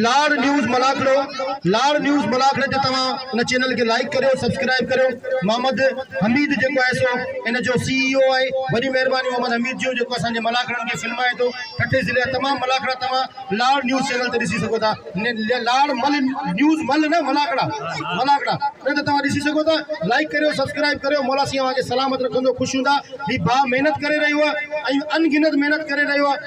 लाड़ न्यूज़ मलाखड़े जो तव्हां इन चैनल के लाइक करो सब्सक्राइब करो। मोहम्मद हमीद जो है सो इन जो CEO है। बड़ी मेहरबानी मोहम्मद हमीद जो असांजे मलाखड़न के फिल्माए तो ठठे ज़िले तमाम मलाखड़ा तव्हां लाड़ न्यूज़ चैनल ते ॾिसी सघो था। लाड़ मल न्यूज़ मल न मलाखड़ा न त तव्हां ॾिसी सघो था। लाइक करो सब्सक्राइब करो। मौला सी तव्हांखे सलामत रखंदो ख़ुशि हूंदा। ही भाउ महिनत करे रहियो आहे, अनगिनत महिनत करे रहियो आहे।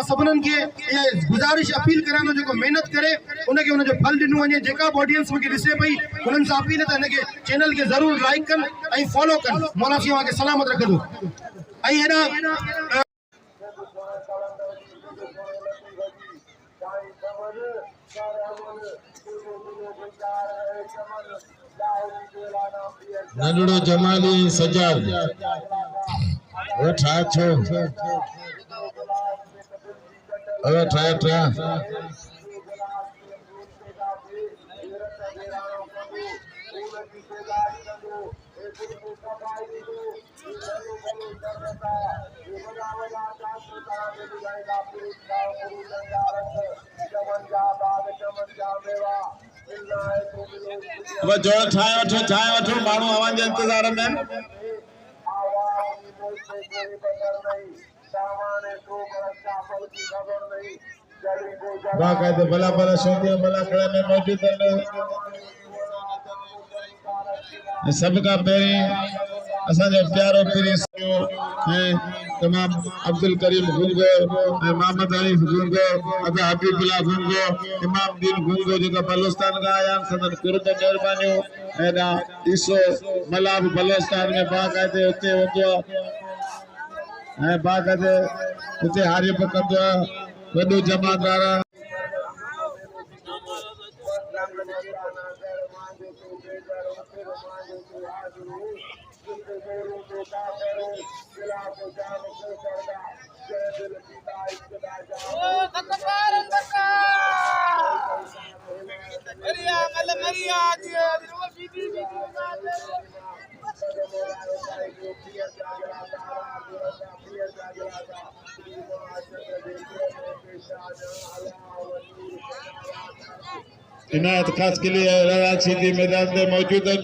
सभिनीनि खे इहा गुज़ारिश अपील करां थो जेको महिनत करे उनके उनजो फल ॾिनो वञे। जेका बि ऑडियंस मूंखे ॾिसे पई उन्हनि सां अपील त हिनखे चैनल के ज़रूर लाइक कनि ऐं फॉलो कनि। मौला सी तव्हांखे सलामत रखंदो। ऐं हेॾा नंढड़ो जमाली सजाद वो ठा छो अरे ठा जो ठाए वठो माण्हू अवां जे इंतजार में। बाकायदे भला भला शोधिया मलाखड़ा में मौजूद है। सबका पहिरीं असांजो प्यारो पीरी तमाम अब्दुल करीम गुंगो मोहम्मद अली गुंगो अदा हबीबुल्लाह गुंगो इमाम दीन गुंगो जो बलोचिस्तान का आया सदन कुर्ब मेहरबानियों एना ईसो मलाब बलोचिस्तान में बाकायदे उते होतो है बाकायदे उते हारिब कंदो वडो जमादार इनायत खास के लिए राजसीधी मैदान में मौजूद है।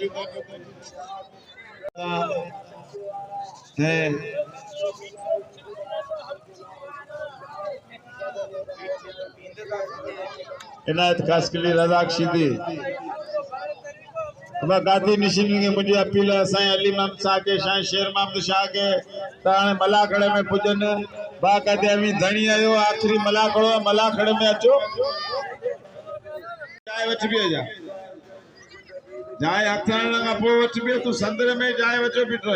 इनायत खास के लिए रज़ाक सीधी गादी निशिनी के मुझे अपील है अली इमाम शाह के शाह शेर मोहम्मद शाह के ताने मलाखड़े में पुजन बाकायदे अभी धनी आयो आखिरी मलाखड़े में अचो जाए वच भी जा जाए हथाण का पो वच भी तू संदर में जाए वचो बिठो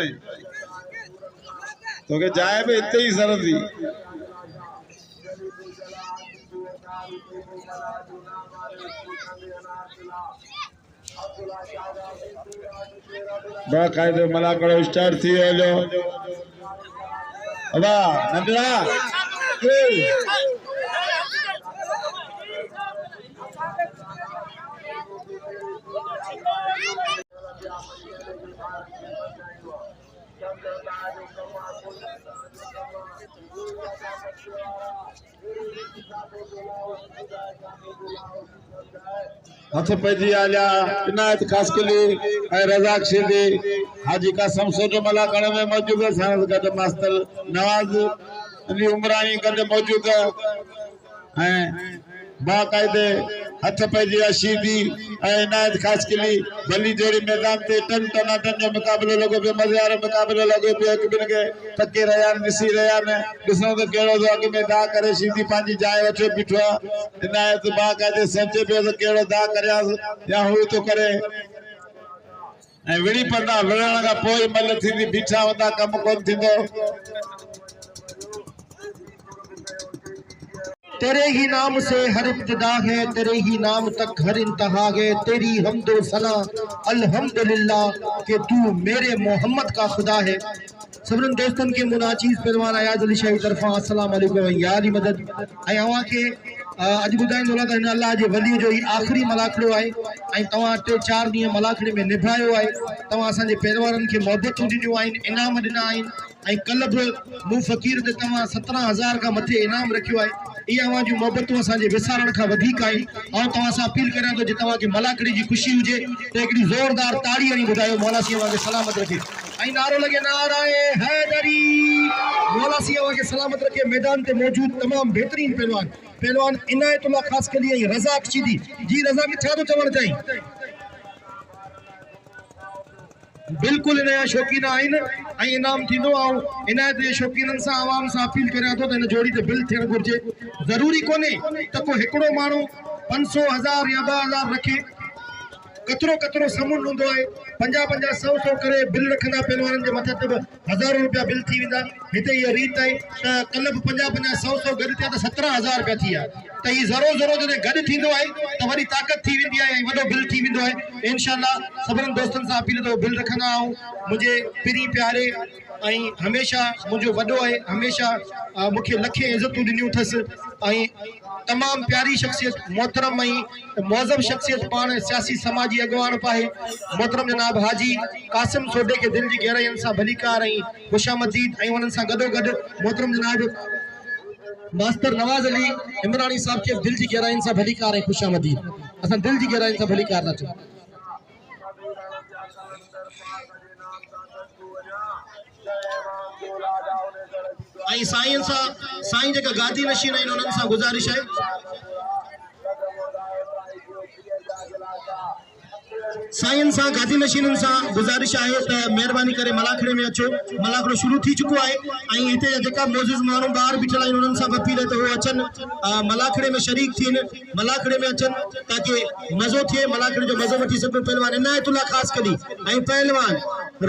तो के जाए भी इते ही सरदी बाकायदे मलाखड़ो स्टार्ट थी हलो अबा नंदरा हथ पैजी आलिया इनायत खास के लिए रज़ाक सीधी हाजी कासम सोजो मलाखड़ा में मौजूद है। साथ गड मास्टर नवाज अली उमरानी गड मौजूद है। बाकायदे हथ पैजी सीधी इनायत खास के लिए भली जोड़ी मैदान ते टन टनाटन जो मुकाबलो लगो पे मजेदार मुकाबलो लगो पे एक बिन के तके रहा निसी रहा ने दिसो तो केड़ो जो अग में दा करे सीधी पांजी जाए वठो बिठो इनायत बाकायदे सचे पे तो केड़ो दा करया या हो तो करे ए विड़ी पंदा विड़ण का पोई मल थी बिठा वदा कम कोन थिंदो। तेरे ही नाम से हर इब्तिदा है, तेरे ही नाम तक हर इंतहा है। तेरी हम्दो सना अल्हम्दुलिल्लाह कि तू मेरे मोहम्मद का खुदा है। सबरन दोस्तन के मुनाचीज परवान आयाज अली शाही तरफा अस्सलाम वालेकुम यारी मदद ऐं अवां के अज बुधाईंदो त अल्लाह जे वली जो ही आखिरी मलाखड़ो है ऐं तवां 3-4 ॾींहं मलाखड़े में निभायो है। तवां असांजे पैरवारनि खे मोहबतूं ॾिनियूं आहिनि, इनाम ॾिना आहिनि ऐं कल्ह बि मूं फ़कीर ते तवां 17,000 खां मथे इनाम रखियो है। इहा अवां जूं मोहबतूं असांजे विसारण खां वधीक आहिनि। ऐं तव्हां सां अपील करियां थो जे तव्हांखे मलाकड़ी जी ख़ुशी हुजे त हिकिड़ी ज़ोरदार ताड़ी हणी ॿुधायो मौला साईं खे सलामत रखे ऐं नारो लॻे नाराए हैदरी। मौला साईं खे सलामत रखे। मैदान ते मौजूद तमामु बहितरीन पहलवान इनायतुल्लाह ख़ासकली ऐं रज़ाक शीदी जी। रज़ाक छा थो चवणु चाहीं? बिल्कुल इन जा शौक़ीन आहिनि ऐं इनाम थींदो। ऐं इनायत जे शौक़ीननि सां आवाम सां अपील करियां थो त हिन जोड़ी ते बिल थियणु घुरिजे। ज़रूरी कोन्हे त को हिकिड़ो माण्हू 500, 1000 या 2000 रखे। कतरो समूंड हूंदो आहे। 50-50, 100 करे बिल रखंदा पहलवाननि जे मथे ते 1000 रुपया बिल थी वेंदा। हिते इहा रीत आहे त कल्ह बि 50-50, 100 गॾु थिया त 17000 रुपया थी विया। त हीउ ज़रो जॾहिं गॾु थींदो आहे त वरी ताक़त थी वेंदी आहे ऐं वॾो बिल थी वेंदो आहे। इनशाअल्लाह सभिनीनि दोस्तनि सां अपील अथव बिल रखंदा आहियूं। मुंहिंजे पिरी प्यारे ऐं हमेशह मुंहिंजो वॾो आहे। हमेशह मूंखे लखे इज़तूं ॾिनियूं अथसि ऐं तमामु प्यारी शख़्सियत, मोहतरम ऐं मौज़ब शख़्सियत, पाण सियासी समाजी अॻवान पाए मोहतरम जनाब हाजी कासिम सोडे खे दिलि जी गहराइयुनि सां भलीकार ऐं ख़ुशामदीद ऐं उन्हनि सां गॾोगॾु मोहतरम जनाब मास्टर नवाज़ अली इमरानी साहब खे दिलि जी गहराइयुनि सां भलीकार ऐं ख़ुशामदीद। असां दिलि जी गहराइयुनि सां भलीकार था चऊं। ऐं साईं जेका गादी नशीन आहिनि उन्हनि सां गुज़ारिश आहे साईं सां गादी नशीननि सां गुज़ारिश आहे त महिरबानी करे मलाखड़े में अचो। मलाखड़ो शुरू थी चुको आहे ऐं हिते जेका मौजूद माण्हू ॿाहिरि बीठल आहिनि उन्हनि सां अपील आहे त उहे अचनि, मलाखड़े में शरीक थियनि, मलाखड़े में अचनि ताकी मज़ो थिए। मलाखड़े जो मज़ो वठी सघो। पहलवान इनायतुल्लाह ख़ासकली ऐं पहलवान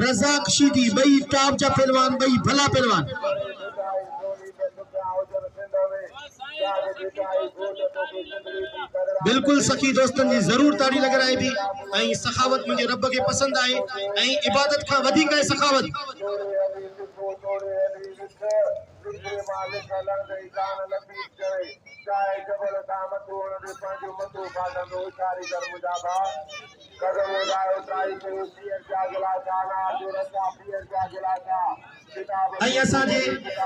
रज़ाक शीदी ॿई टॉप जा पहलवान, ॿई भला पहलवान। बिल्कुल सखी दोस्तन जी जरूर ताड़ी लॻाराए थी ऐं सखावत मुंहिंजे रब खे पसंदि आहे ऐं इबादत खां वधीक आहे सखावत। ऐं असांजे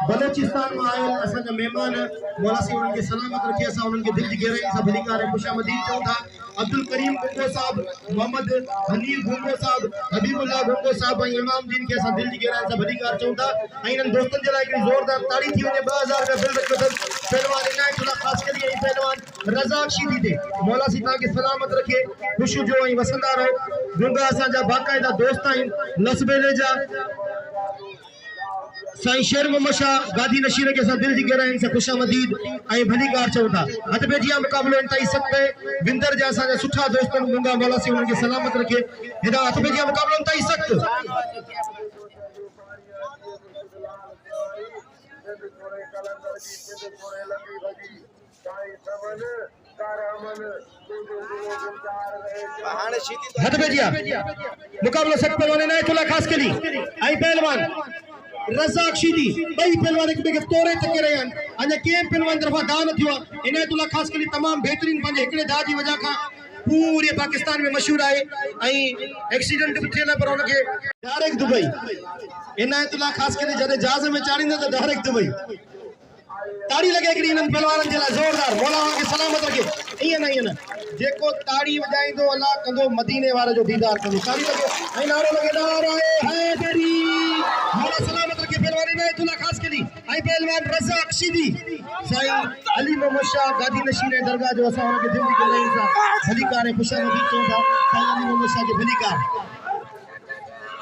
बलोचिस्तान में आयल असांजा महिमान मौला साईं उन्हनि खे सलामत रखे। असां उन्हनि खे दिलि जी गहराई सां भलीकार ऐं ख़ुशामदीद चऊं था। अब्दुल करीम गुंगो साहब, मोहम्मद हनीफ गुंगो साहब, हबीबुल्लाह गुंगो साहब ऐं इमाम दीन खे असां दिलि जी गहराई सां भलीकार चऊं था। ऐं इन्हनि दोस्तनि जे लाइ हिकिड़ी ज़ोरदार ताड़ी थी वञे। 2000 रुपया बिल रखियो अथनि पहलवान इनायतुल्लाह ख़ासकली ऐं पहलवान रज़ाक शीदी ते। मौला साईं तव्हांखे सलामत रखे, ख़ुशि हुजो ऐं वसंदा रहो। गुंगा असांजा बाक़ाइदा दोस्त आहिनि लसबेले जा। साईं शेर मोहम्मद शाह गादी नशीन के साथ दिल जी गहराइयुनि सां ख़ुशामदीद ऐं भलीकार चऊं था। हथ पेजिया मुक़ाबलो इंतहाई सख़्तु आहे। विंदर जा असांजा सुठा दोस्त आहिनि गुंगा, मौला साईं उन्हनि खे सलामत रखे। हेॾा हथ पेजिया मुक़ाबलो इंतहाई सख़्तु। हथ पेजिया मुक़ाबलो सख़्तु पहलवान इनायतुल्लाह ख़ासकली ऐं पहलवान रज़ाक शीदी ॿई पहलवान हिक ॿिए खे तोड़े चके रहिया आहिनि। अञा कंहिं पहलवान तरफ़ा दाव न थियो आहे। इनायतुल्लाह ख़ासकली तमामु बहितरीन पंहिंजे हिकिड़े दाव जी वजह खां पूरे पाकिस्तान में मशहूर आहे ऐं एक्सीडेंट बि थियल आहे पर हुनखे डायरेक्ट दुबई। इनायतुल्लाह ख़ासकली जॾहिं जहाज़ में चाढ़ींदा त डायरेक्ट दुबई। ताड़ी लगे हिकिड़ी इन्हनि पहलवाननि जे लाइ ज़ोरदार। मौला उन्हनि खे सलामत रखे। ईअं न जेको ताड़ी वॼाईंदो अलाह कंदो मदीने वारे जो दीदार कंदो। ताड़ी लगे ऐं नारो लगे नाराए हैदरी। मौला सलामत रखे पहलवान इनायतुल्लाह ख़ासकली ऐं पहलवान रज़ाक शीदी। साईं अली मोहम्मद शाह गादी नशीन ऐं दरगाह जो असां हुनखे दिलि जी गहराइयुनि सां भलीकार ऐं ख़ुशामदीद चऊं था। साईं अली मोहम्मद शाह खे भलीकार।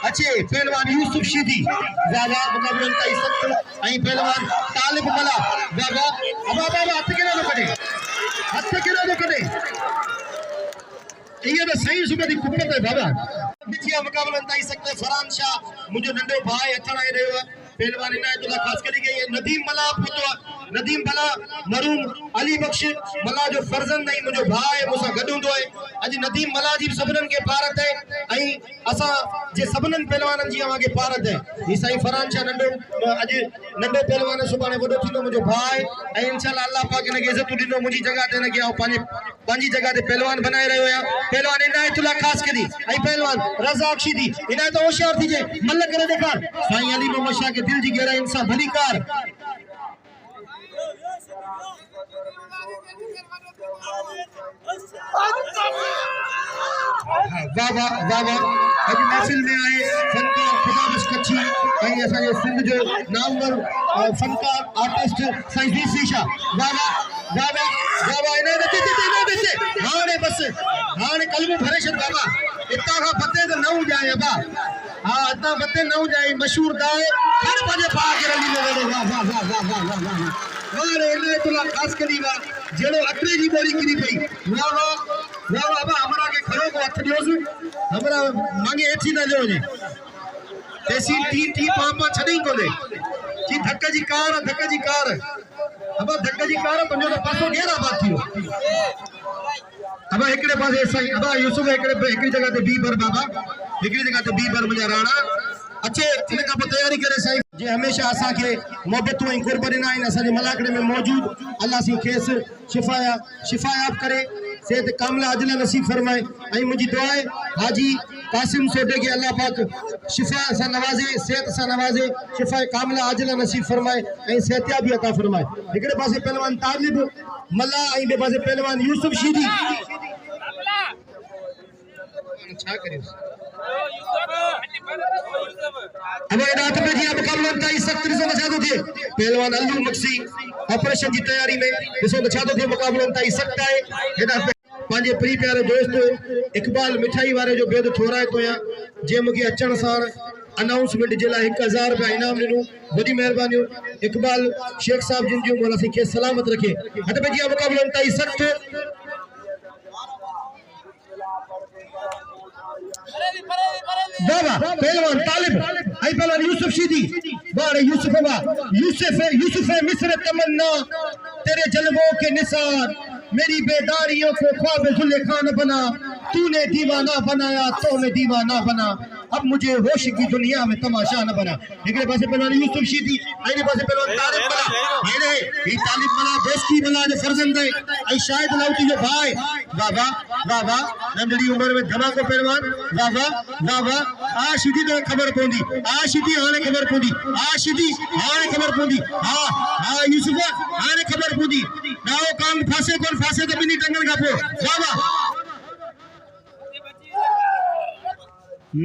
अच्छे पहलवान यूसुफ शीदी वाह मुक़ाबलो इंतहाई सख़्तु ऐं पहलवान तालिब मला वाह बाबा हथ केॾो थो कढे, हथ केॾो थो कढे। इहे त सही सुबह जी कुपत आहे बाबा। बिचिया मुक़ाबलो इंतहाई सख़्तु। फरहान शाह मुंहिंजो नंढो भाउ हथण आई रहियो आहे। पहलवान इनायतुल्लाह ख़ासकली के नदीम मला पुतो आहे। नदीम मला मरूम अली बख्श मला जो फर्जंद ऐं मुंहिंजो भाउ आहे, मूंसां गॾु हूंदो आहे। अॼु नदीम मला जी सभिनीनि खे पारत आहे ऐं असां जे सभिनीनि पहलवाननि जी अव्हांखे पारत आहे। हीउ साईं फरहान शाह नंढो अॼु नंढो पहलवान सुभाणे वॾो थींदो मुंहिंजो भाउ आहे ऐं इंशाअल्लाह अल्लाह पाक हिनखे इज़त ॾींदो। मुंहिंजी जॻह ते हिनखे आउं पंहिंजी जॻह ते पहलवान बनाए रहियो आहियां। पहलवान इनायतुल्लाह ख़ासकली ऐं पहलवान रज़ाक शीदी। इनायत होशियार थी जे मल करे ॾेखार। साईं अली मोहम्मद शाह खे दिलि जी गहराइयुनि सां भलीकार। वाह वाह वाह वाह अॼु महफ़िल में आए फनकार ख़ुदाबश कच्छी ऐं असांजे सिंध जो नामवर फनकार आर्टिस्ट साईं वी सीशा वाह वाह वाह वाह वाह वाह इन्हें नचे हाणे बस हाणे कलमो भरे छॾ बाबा इतां खां फते त न हुजाए अबा हाँ इतां फते न हुजाए मशहूर दाए हर पंहिंजे भाउ खे रली में वेठो वाह वाह वाह वाह वाह वाह वाह वाह रे इन्हें तुला ख़ासि करी वाह जहिड़ो अटरे जी ॿोली किरी पई वाह वाह वाह वाह वाह हमरा के खड़ो को हथ ॾियोसि हमरा मांगे हेठी न जो वञे तेसी टी पापा छॾई कोन्हे की धक जी कार अब धक जी कार पंहिंजो त पासो घेर आबाद थियो अब हिकिड़े पासे साईं अब यूसुफ हिकिड़ी जगह ते बी भर बाबा हिकिड़ी जगह ते बी भर मुंहिंजा राणा अच्छे इन खां पोइ तयारी करे साईं जे हमेशा असांखे मोहबतूं ऐं कुर्बानी आहिनि असांजे मलाकड़े में मौजूद अल्लाह सी खेसि शिफ़ायाब करे सेहत कामिला अजला नसीब फरमाए ऐं मुंहिंजी दुआ आहे हाजी कासिम सोडे के अल्लाह पाक शिफा से नवाजे सेहत से नवाजे शिफा कामिला अजला नसीब फरमाए ऐं सेहतियाबी अता फरमाए हिकिड़े पासे पहलवान तालिब मल्ला ऐं ॿिए पासे पहलवान यूसुफ शीदी छा करियो अब रात में जी मुकाबला ताई सख्त ॾिसो छा थो थिए पहलवान अल्लू मक्सी ऑपरेशन की तैयारी में ॾिसो छा थो थिए मुकाबलो ताई सख्त आहे हेॾा पंहिंजे प्री प्यारे दोस्त इकबाल मिठाई वारे जो बेद थोराए तो या जे मूंखे अचण साण अनाउंसमेंट जे लाइ 1000 रुपया इनाम ॾिनो वॾी महिरबानी इकबाल शेख साहब जिन जो मौला खे सलामत रखे हथ में जी मुकाबलो ताई सख्त बाबा पहलवान तालिब आई पहलवान यूसुफ शीदी बारे यूसुफ मिस्र तमन्ना तेरे जलवों के निसार मेरी बेदारियों को ख्वाब जुलेखा न बना तूने दीवाना बनाया तो मैं दीवाना बना अब मुझे होश की दुनिया में तमाशा न बना एक पासे पहलवान यूसुफ शीदी आइने पासे पहलवान तालिब मला हेने ई तालिब मला दोस्ती मला जो फर्जंद है आई शायद लाउती जो भाई बाबा बाबा नंढड़ी उम्र में धमाको पहलवान बाबा बाबा आ शीदी तो खबर पौंदी आ शीदी हाने खबर पौंदी आ शीदी हाने खबर पौंदी हां हां यूसुफ हाने खबर पौंदी नाओ काम फासे कोन फासे तो बिनी टंगन का पो बाबा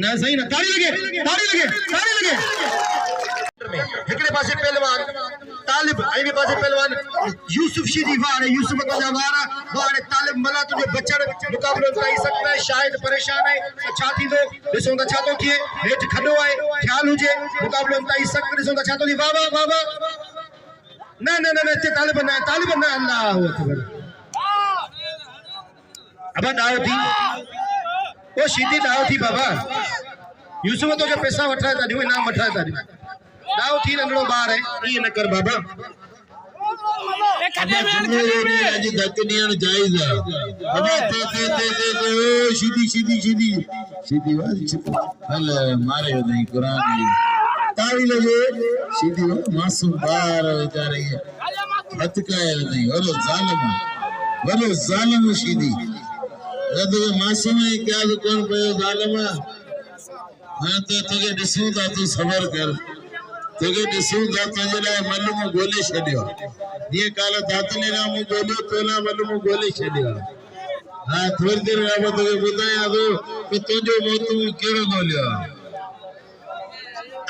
ना सही ना ताली लगे हिकड़े पासे पहलवान तालिब आई भी पासे पहलवान यूसुफ शीदी वारे यूसुफ का जवारा वारे तालिब मला तुझे बचड़ मुकाबलो कराई सकता है शायद परेशान है छा थी दो ॾिसो त छा तो थिए हेठ खडो आहे ख्याल हुजे मुकाबलो कराई सकता ॾिसो त छा तो थी वाह वाह वाह वाह ना ना ना ते तालिब ना अल्लाह अकबर अब दाव थी वो शीदी दाव थी बाबा यूसुफ तो जो पैसा वठाए था दियो इनाम वठाए था दाव थी नंढड़ो बार है ये न कर बाबा अजी धकनियन जायज है अबे ते शीदी वाली हल मारे नहीं कुरान ताली लगे शीदी मासूम बार बेचारे हथ का नहीं और जालिम शीदी रद मासूम है क्या तो कौन पे जालिम हां तो तुझे दिसू था तू सबर कर तुझे दिसू था तुझे लाइ मल्लू में गोले छडियो ये काल दातले नाम गोले तोला मल्लू में गोले छडियो हां थोड़ी देर अब तुझे बुधाया तो कि तुझो मौत केड़ो गोलियो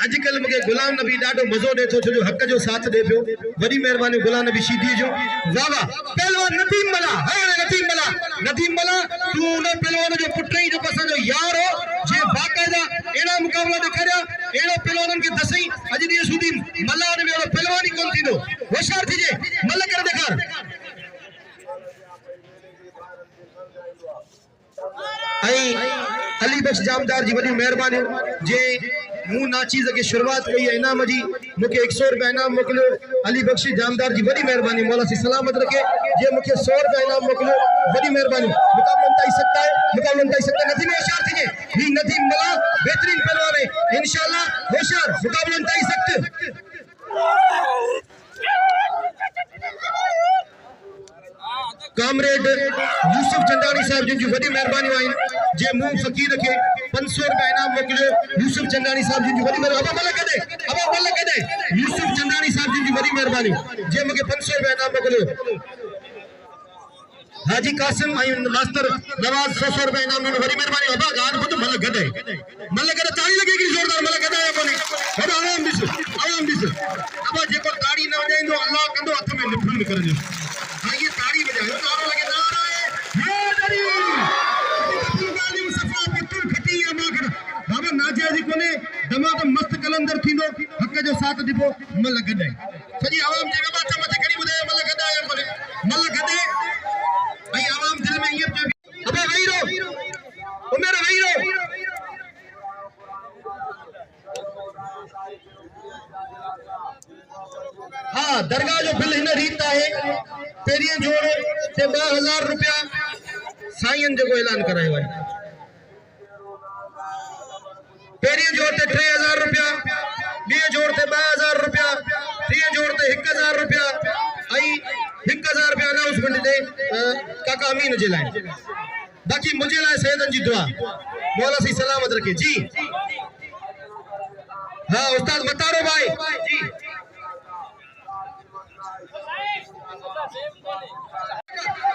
अजकल मुझे गुलाम नबी डाडो मजो दे तो जो हक जो साथ दे पियो बड़ी मेहरबानी गुलाम नबी शीदी जो वाह वाह पहलवान नदीम मला तू न पहलवान जो पुटई जो पसंद जो यार हो जे बाकायदा एड़ा मुकाबला दिखाया एड़ो पहलवान के दसई अज दी सुदी मला ने एड़ो पहलवानी कोन थींदो होशियार थी जे मल कर दिखा आई अली बख्श जामदार जी बड़ी मेहरबानी जे मु नाचीज के शुरुआत कई है इनाम जी मुके 100 रुपया इनाम मोकलो अली बख्श जामदार जी बड़ी मेहरबानी मौला सी सलामत रखे जे मुके 100 रुपया इनाम मोकलो बड़ी मेहरबानी मुकाबला ताई सकता है नदीम होशियार थी जे ही नदीम मला बेहतरीन पहलवान है इंशाल्लाह होशियार मुकाबला ताई सकते कामरेड यूसुफ चंदानी साहब जिन जी बड़ी मेहरबानी आई जे मुंह फकीर के 500 रुपया इनाम मोकलियो यूसुफ चंदानी साहब जिन जी बड़ी मेहरबानी अब मल कदे यूसुफ चंदानी साहब जिन जी बड़ी मेहरबानी जे मुके 500 रुपया इनाम मोकलियो हाजी कासिम मास्टर नवाज 100 रुपए इनाम में बड़ी मेहरबानी अबा गान को तो मल गदे ताड़ी लगेगी जोरदार मल गदा है कोनी हेडो आराम दिस अबा जेको ताड़ी न वजाइंदो अल्लाह कंदो हथ में लिफुल कर दियो हां ये ताड़ी बजायो तारो लगे नारे हैदरी गाली मुसफा पत्तू खटी या मागर बाबा नाजाजी कोने दमा तो मस्त कलंदर थींदो हक जो साथ दिबो मल गदे सजी आवाम जे बाबा चमच कड़ी बुधाए मल गदा है कोने मल गदे भाई आवाम दिल में ये अबे वहीरो ओ मेरा वहीरो हाँ दरगाह जो बिल हिन रीत है पेरियां जोड़ ते 2000 रुपया साईं जो ऐलान करायो है पेरियां जोड़ ते 3000 रुपया बे जोड़ ते 2000 रुपया ती जोड़ ते 1000 रुपया आई 1000 रुपया अनाउंसमेंट दे काका अमीन जे लाइन बाकी मुझे लाए सैयदन जी दुआ मौला सी सलामत रखे जी हाँ उस्ताद मतारो भाई जी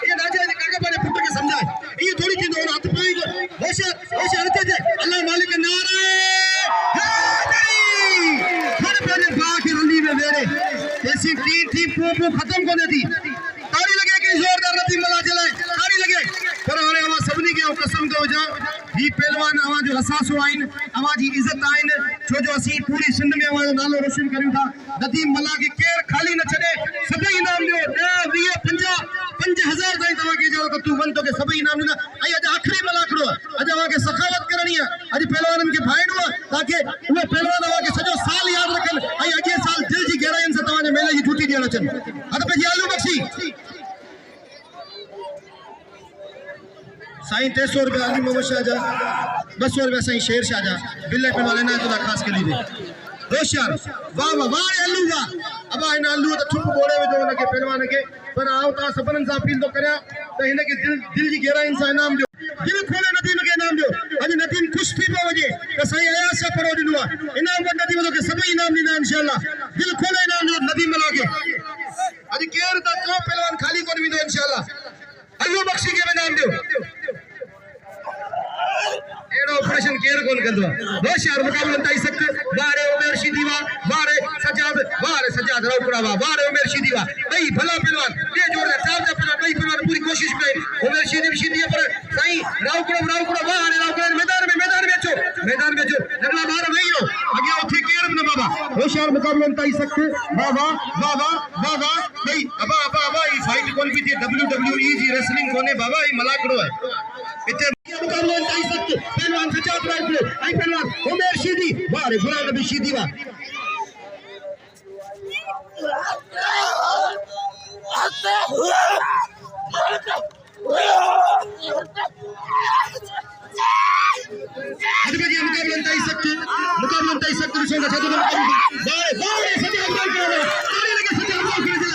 ये राजा ने काका बने पुत्र के समझाए ये थोड़ी चीज और हाथ पाई होशियार रहते थे अल्लाह मालिक नारे हैदरी हर पहले बाकी रंदी में मेरे ऐसी टी पो खत्म को देती ताड़ी लगे कि जोरदार नदी मला चलाए ताड़ी लगे पर हाणे हवा सबनी के कसम दो जा ही पहलवान हवा जो हसासो आइन हवा जी इज्जत आइन छो जो असी पूरी सिंध में हवा नालो रोशन करियो था नदीम मला के केर खाली न छडे सभई इनाम दियो 20 50 5000 ताई तवा के जो तू वन तो के सभई इनाम दिना आई आज आखिरी मला करो आज हवा के सखावत करनी है आज पहलवानन के भाईडो ताकि वो पहलवान हवा के सजो साल याद रखन आई अगे साल दिल जी गहराइन से तवा ने मेले की छुट्टी देना चन अद पे आलू बख्शी साईं 300 रुपया अली मोहम्मद शाहजा 200 रुपया साईं शेर शाहजा बिल्ले पे वाले ना तो खास के लिए होशियार वाह वाह वाह अल्लू वाह अब इन अल्लू तो छुप बोले में जो उनके पहलवान के पर आओ ता सबन सा अपील तो करया तो इने के दिल जी गहरा इंसान इनाम दो दिल खोले नदीम के इनाम दो आज नदीम खुश थी पे वजे तो साईं आया से परो दिनुआ इनाम व नदीम के सब इनाम दीना इंशाल्लाह दिल खोले इनाम दो नदीम मला के आज केर ता को पहलवान खाली कोन भी दो इंशाल्लाह अल्लू बख्शी के इनाम दो एडो ऑपरेशन केयर कौन करदो होशियार मुकाबला ताई सकते बारे उमेर शीदीवा बारे सजाद राउकड़ावा बारे उमेर शीदीवा भाई भला पहलवान ये जोड़ दे चार पहलवान भाई पहलवान पूरी कोशिश करे उमेर शीदी पर सही राउकड़ा बारे मैदान में जो लगला बाहर नहीं हो आगे उठी केयर न बाबा होशियार मुकाबला ताई सकते बाबा नहीं अबा ई फाइट कौन भी थी WWE जी रेसलिंग कोने बाबा ई मलाकड़ो है इते मुकाबला ताई सकते पहलवान सजाद राउकड़ो आई पहलवान उमेर शीदी बारे गुलाम नबी शीदी वा मुकाबला ताई सकते रिसोंगा छतो बारे सजाद राउकड़ो ताली लगे सजाद राउकड़ो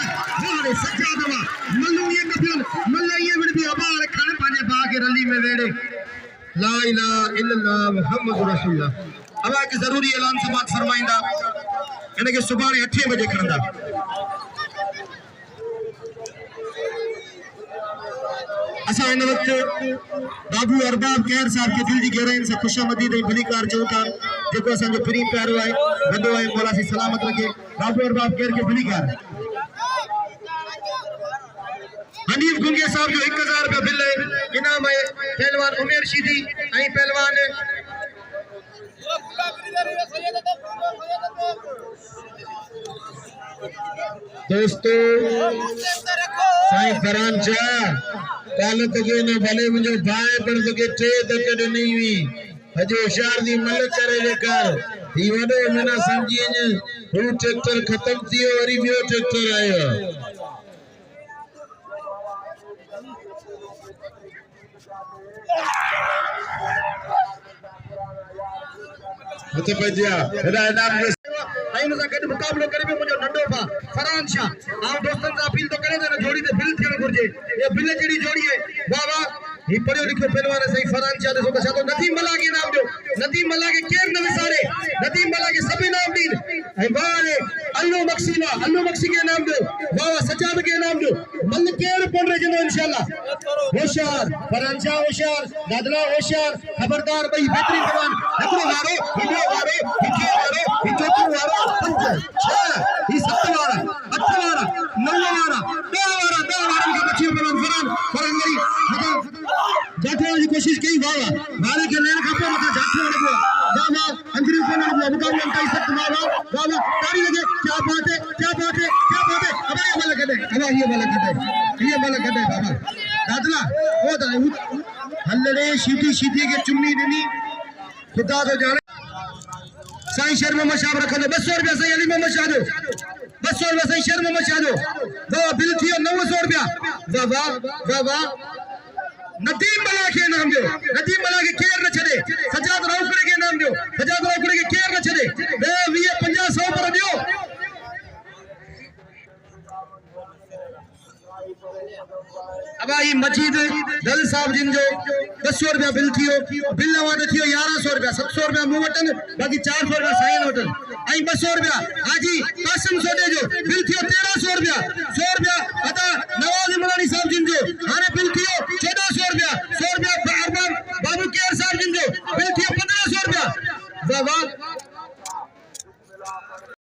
बारे सजाद वा मल्लुए कपिल मल्लये विड़ी अबार खाने पाने बागे रली में वेड़े ला इलाहा इल्लल्लाह मुहम्मदुर रसूलुल्लाह अब के जरूरी ऐलान समात फरमाइंदा इनके सुबह 8 बजे खड़ंदा असा इन वक्त बाबू अरबाब केर साहब के दिल जी गहराइन से खुशामदीद भली कार चौथा जो असा जो प्री प्यारो है बंदो है मौला सी सलामत रखे बाबू अरबाब केर के भली कार हनीफ गुंगे साहब जो 1000 रुपया बिल है इनाम है पहलवान उमेर शीदी आई पहलवान दोस्तों साईं फरान शाह काल तके ने भले मुझे भाई पर तके टे तके नहीं हुई अजो होशियार दी मल करे लेकर ही वडो मना समझी ने वो ट्रैक्टर खत्म थियो वरी बियो ट्रैक्टर आयो मते पजिया हेदा नाम आई नु गड मुकाबलो करे में मुजो नंडो भा फरान शाह आ दोस्तन सा अपील तो करे ना जोड़ी ते बिल थियण घुरजे ये बिल जेडी जोड़ी है वाह वाह ही पढ़ियो लिखियो पहलवान सही फरान शाह देखो छा तो नदीम मला के नाम दो नदीम मला के केर न विसारे नदीम मला के सभी नाम दीन ए बारे अल्लू मक्सी के नाम दो वाह सजाद के नाम दो मल केर पड़ रहे जिनो इंशाल्लाह होशियार फरंजा होशियार दादला होशियार खबरदार भाई बेहतरीन जवान एकड़ो वारो वीडियो वारो हिके वारो हिचोको वारो पंज छह ई सत वारा अठ वारा नव वारा 10 वारा का बच्ची फरन मेरी जाठे वाली कोशिश की वाह मारे के लेन खपे मथा जाठे वाले को वाह अंजरी को ने मुकाबला का सख्त वाह तारी लगे क्या बात है अब ये वाला कटे बाबा दादला ओ दादा हल्ले सीधी के चुम्मी देनी खुदा तो जाने साईं शेर मोहम्मद शाह रखो 200 रुपया साईं अली मोहम्मद शाह दो 200 रुपया साईं शेर मोहम्मद शाह दो वाह बिल थियो 900 रुपया वाह नदीम बला के नाम दो नदीम बला के केर न छड़े सजाद रौकड़े के नाम दो सजाद रौकड़े के केर न छड़े 20 50 100 पर दियो अब आई मजीद दल साहब जिन जो 200 रुपया बिल थियो बिल नवा थियो 1100 रुपया 700 रुपया मु वटन बाकी 400 रुपया साईं वटन आई 200 रुपया हाजी कासिम सोडे जो बिल थियो 1300 रुपया 100 रुपया